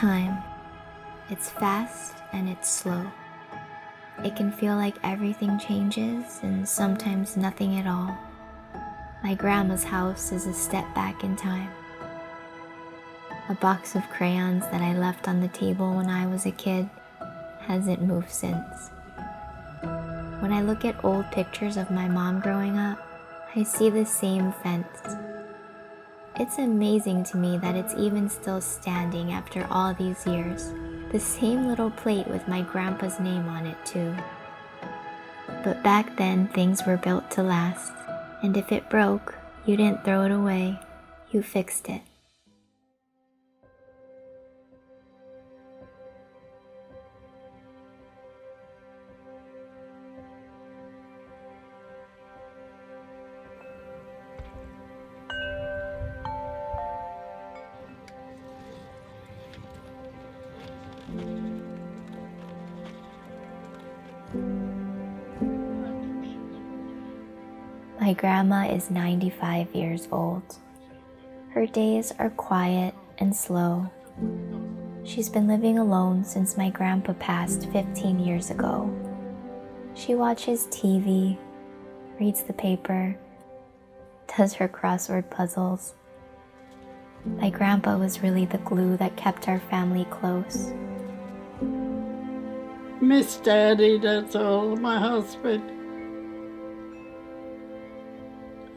time. It's fast and it's slow. It can feel like everything changes and sometimes nothing at all. My grandma's house is a step back in time. A box of crayons that I left on the table when I was a kid hasn't moved since. When I look at old pictures of my mom growing up, I see the same fence. It's amazing to me that it's even still standing after all these years. The same little plate with my grandpa's name on it too. But back then things were built to last, and if it broke, you didn't throw it away, you fixed it. My grandma is 95 years old. Her days are quiet and slow. She's been living alone since my grandpa passed 15 years ago. She watches TV, reads the paper, does her crossword puzzles. My grandpa was really the glue that kept our family close. Miss Daddy, that's all, my husband.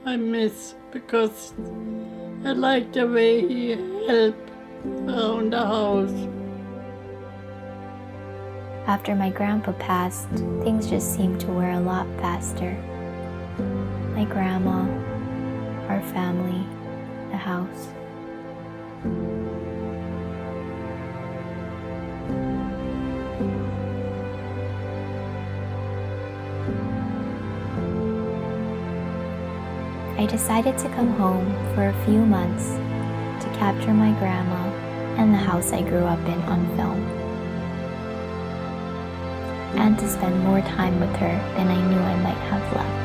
I miss because I like the way he helped around the house. After my grandpa passed, things just seemed to wear a lot faster. My grandma, our family, the house. I decided to come home for a few months to capture my grandma and the house I grew up in on film, and to spend more time with her than I knew I might have left.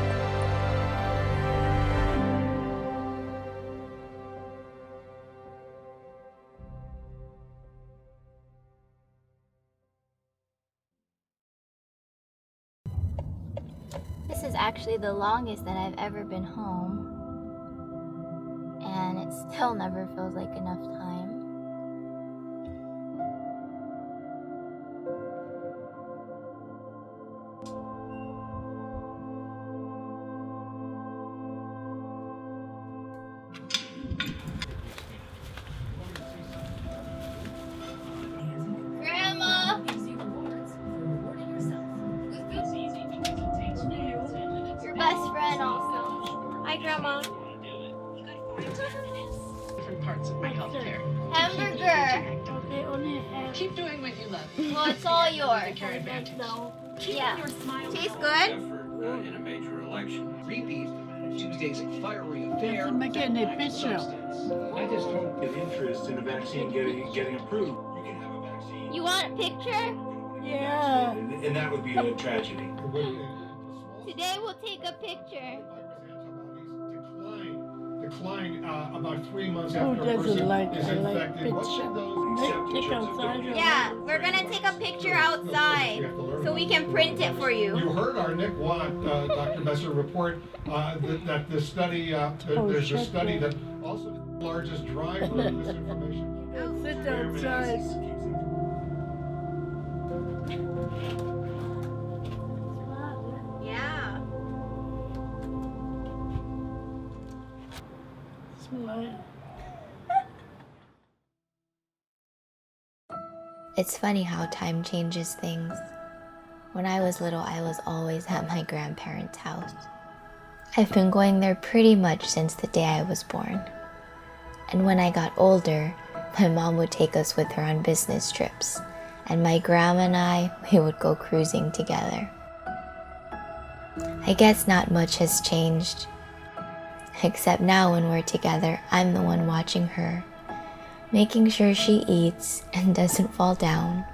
This is actually the longest that I've ever been home, and it still never feels like enough time. Grandma! Your best friend also. Hi, Grandma. Different parts of my healthcare. Hamburger! They only have Keep doing what you love. Well, it's all yours. Care advantage. now. Yeah. Tastes good? Effort in a major election. Repeat Tuesday's fiery affair. Doesn't make any picture. I just hope Of interest in the vaccine getting approved. You can have a vaccine. You want a picture? Yeah. And that would be a tragedy. Today we'll take a picture. Decline about 3 months Who after a person doesn't like is I like infected. What picture? should those Take outside. Yeah, we're gonna take a picture outside so we can print it for you. You heard our Nick Watt, Dr. Messer report that the study, there's a study that also the largest driver of this information. Sit outside. Yeah. Smile. It's funny how time changes things. When I was little, I was always at my grandparents' house. I've been going there pretty much since the day I was born. And when I got older, my mom would take us with her on business trips, and my grandma and we would go cruising together. I guess not much has changed, except now when we're together, I'm the one watching her, making sure she eats and doesn't fall down.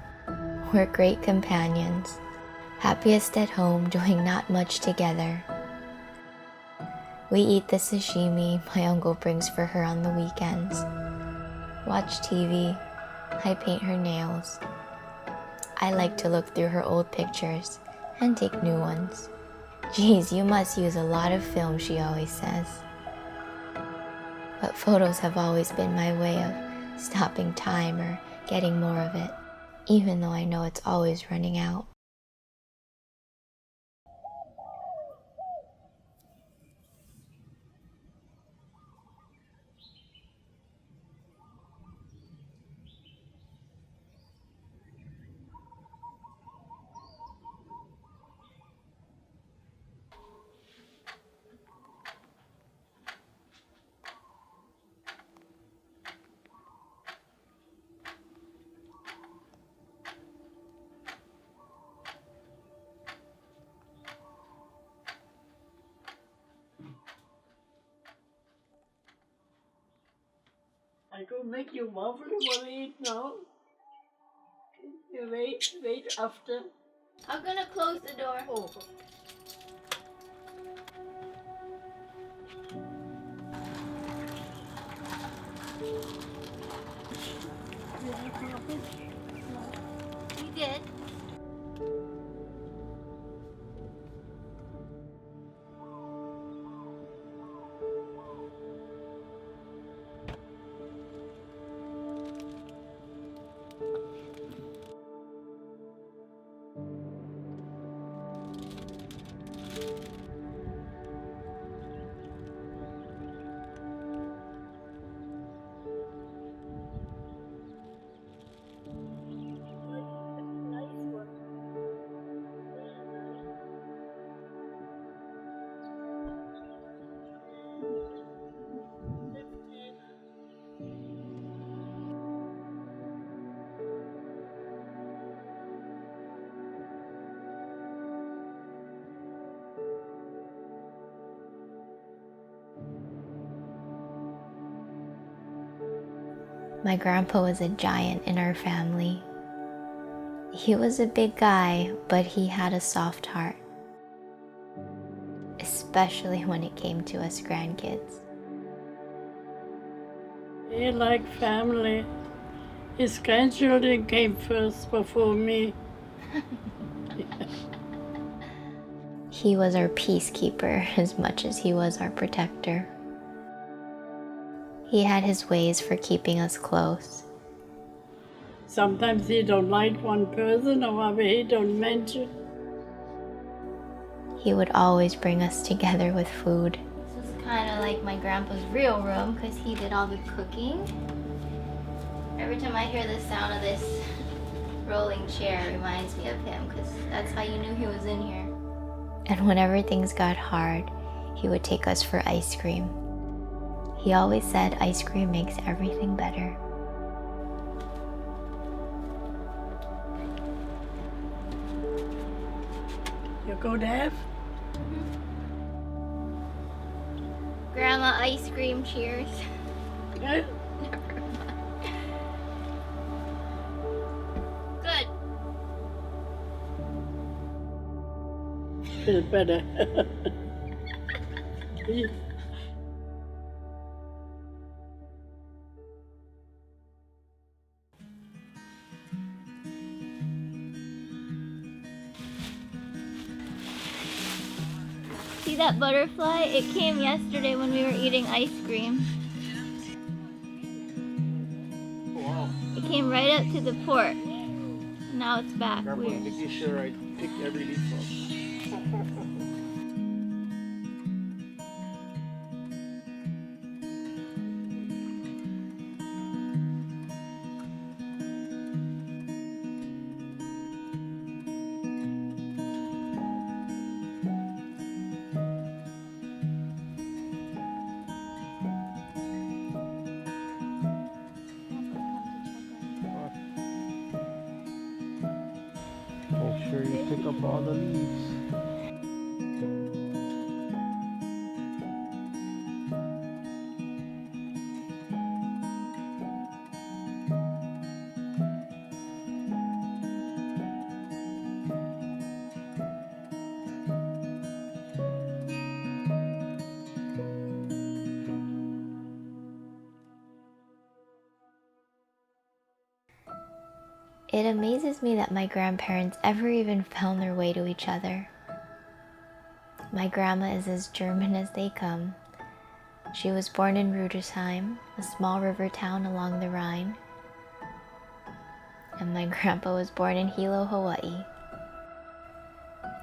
We're great companions, happiest at home doing not much together. We eat the sashimi my uncle brings for her on the weekends, watch TV, I paint her nails. I like to look through her old pictures and take new ones. Geez, you must use a lot of film, she always says. But photos have always been my way of stopping time or getting more of it, even though I know it's always running out. I could make you waffle. You want to eat now? You wait after. I'm gonna close the door. Oh. You did? My grandpa was a giant in our family. He was a big guy, but he had a soft heart, especially when it came to us grandkids. He like family. His grandchildren came first before me. He was our peacekeeper as much as he was our protector. He had his ways for keeping us close. Sometimes he don't like one person or he don't mention. He would always bring us together with food. This is kind of like my grandpa's real room because he did all the cooking. Every time I hear the sound of this rolling chair, it reminds me of him because that's how you knew he was in here. And whenever things got hard, he would take us for ice cream. He always said ice cream makes everything better. You go to have? Grandma ice cream, cheers. Eh? Good. Feel better. See that butterfly? It came yesterday when we were eating ice cream. Wow. It came right up to the porch. Now it's back. Grandma, Weird. making sure I pick every leaf up. Make sure you pick up all the leaves. It amazes me that my grandparents ever even found their way to each other. My grandma is as German as they come. She was born in Rudolph, a small river town along the Rhine. And my grandpa was born in Hilo, Hawaii.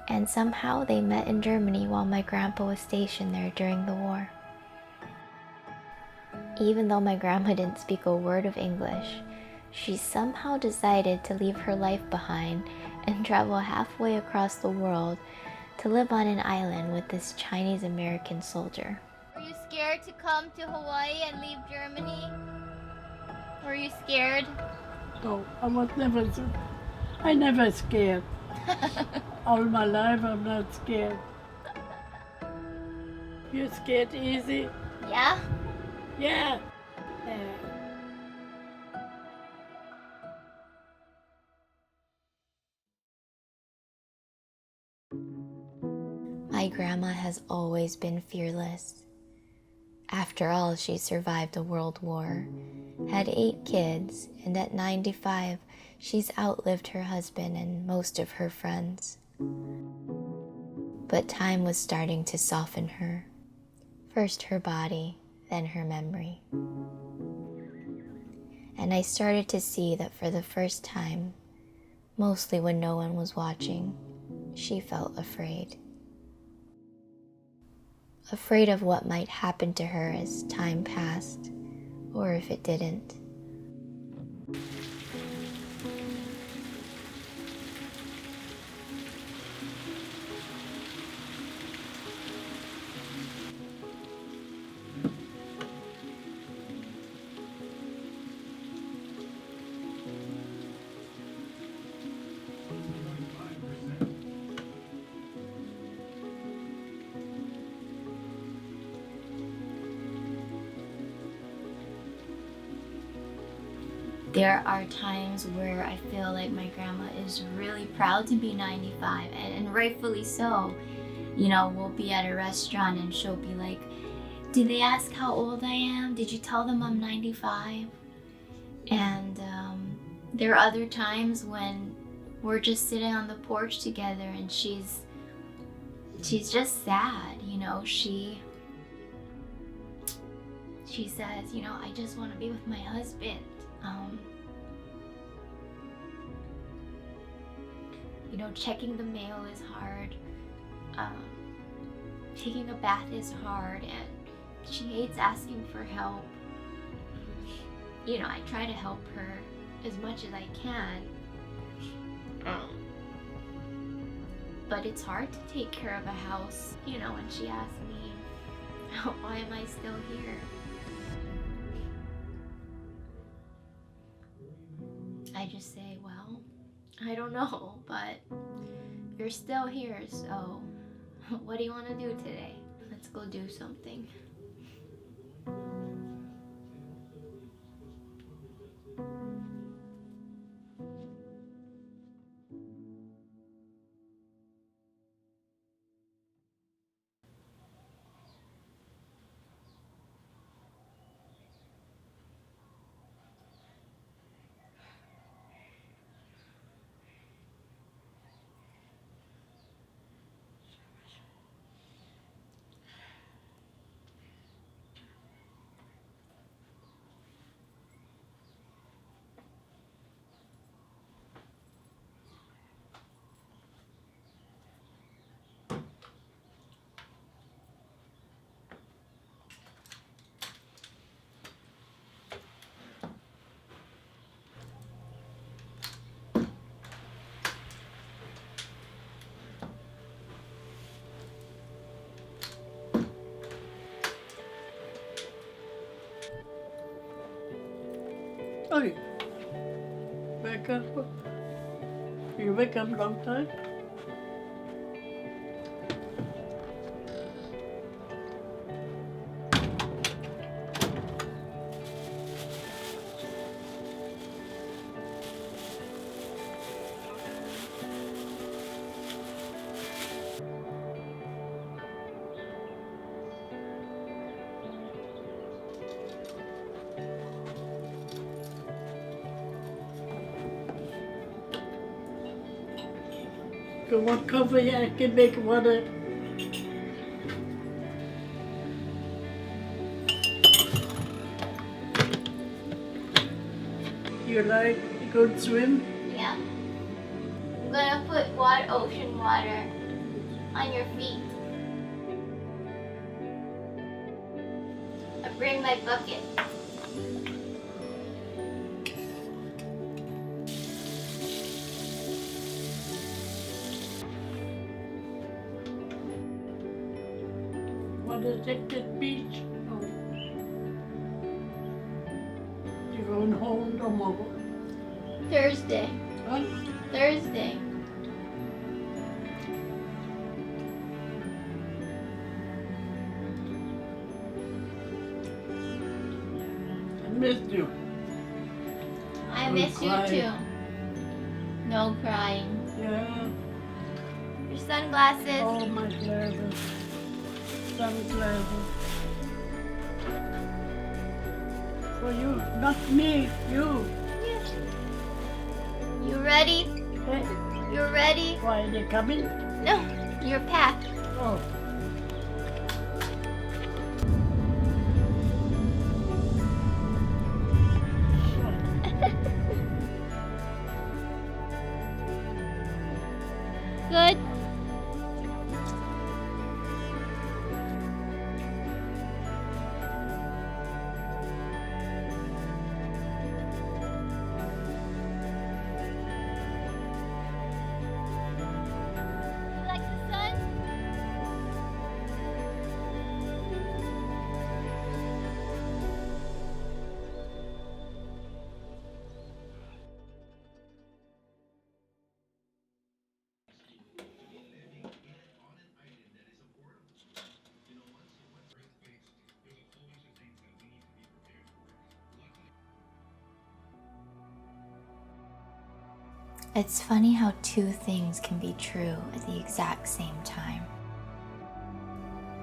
And somehow they met in Germany while my grandpa was stationed there during the war. Even though my grandma didn't speak a word of English, she somehow decided to leave her life behind and travel halfway across the world to live on an island with this Chinese American soldier. Were you scared to come to Hawaii and leave Germany? Were you scared? No, I never scared. All my life I'm not scared. You scared easy? Yeah? Yeah. My grandma has always been fearless. After all, she survived a world war, had 8 kids, and at 95, she's outlived her husband and most of her friends. But time was starting to soften her. First her body, then her memory. And I started to see that for the first time, mostly when no one was watching, she felt afraid. Afraid of what might happen to her as time passed, or if it didn't. There are times where I feel like my grandma is really proud to be 95, and rightfully so. You know, we'll be at a restaurant and she'll be like, "Did they ask how old I am? Did you tell them I'm 95? And there are other times when we're just sitting on the porch together and she's just sad, you know. She says, you know, I just want to be with my husband. You know, checking the mail is hard. Taking a bath is hard, and she hates asking for help. You know, I try to help her as much as I can. But it's hard to take care of a house, you know, when she asks me, why am I still here? I just say, well, I don't know, but you're still here, so what do you want to do today? Let's go do something. Okay. Wake up. You wake up long time? you want coffee, I can make water. You like a good swim? Yeah. I'm gonna put ocean water on your feet. I bring my bucket. Want to take that beach? No. You're going home tomorrow. Thursday. Huh? Thursday. I missed you. I Don't miss you cry. too. No crying. Yeah. Your sunglasses. Oh, my glasses. Sunglasses. For you, not me, you. You ready? Hey, You ready? why are they coming? No, you're packed. Oh. Good. You like the sun? It's funny how two things can be true at the exact same time.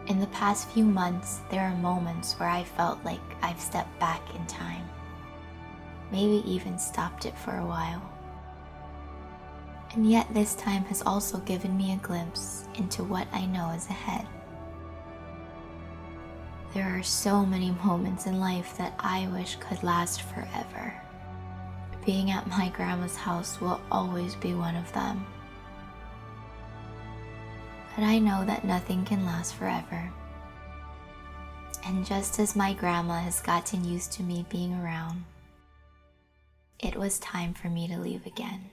In the past few months, there are moments where I felt like I've stepped back in time, maybe even stopped it for a while. And yet this time has also given me a glimpse into what I know is ahead. There are so many moments in life that I wish could last forever. Being at my grandma's house will always be one of them. But I know that nothing can last forever. And just as my grandma has gotten used to me being around, it was time for me to leave again.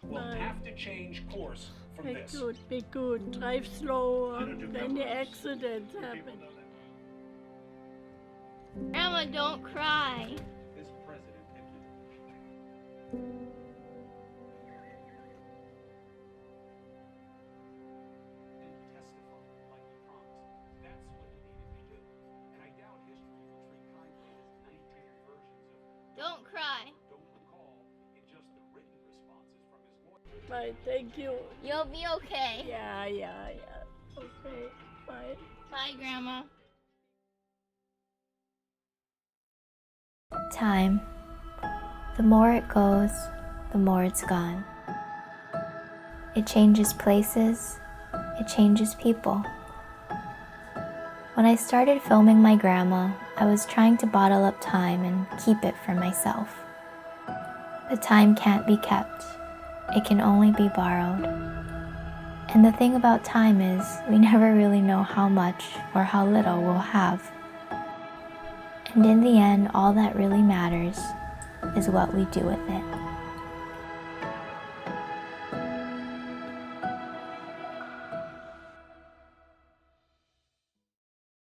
We'll have to change course from Be this. good, be good. Drive slow. Any accidents happen. Grandma, don't cry. This president and testify like he promised. That's what he needed to do. And I doubt history will treat kindly his 19 versions of Don't cry. don't recall in just the written responses from his lawyer. Bye, thank you. You'll be okay. Yeah. Okay, bye. Bye, Grandma. Time. The more it goes, the more it's gone. It changes places, it changes people. When I started filming my grandma, I was trying to bottle up time and keep it for myself. But time can't be kept. It can only be borrowed. And the thing about time is, we never really know how much or how little we'll have. And in the end, all that really matters is what we do with it.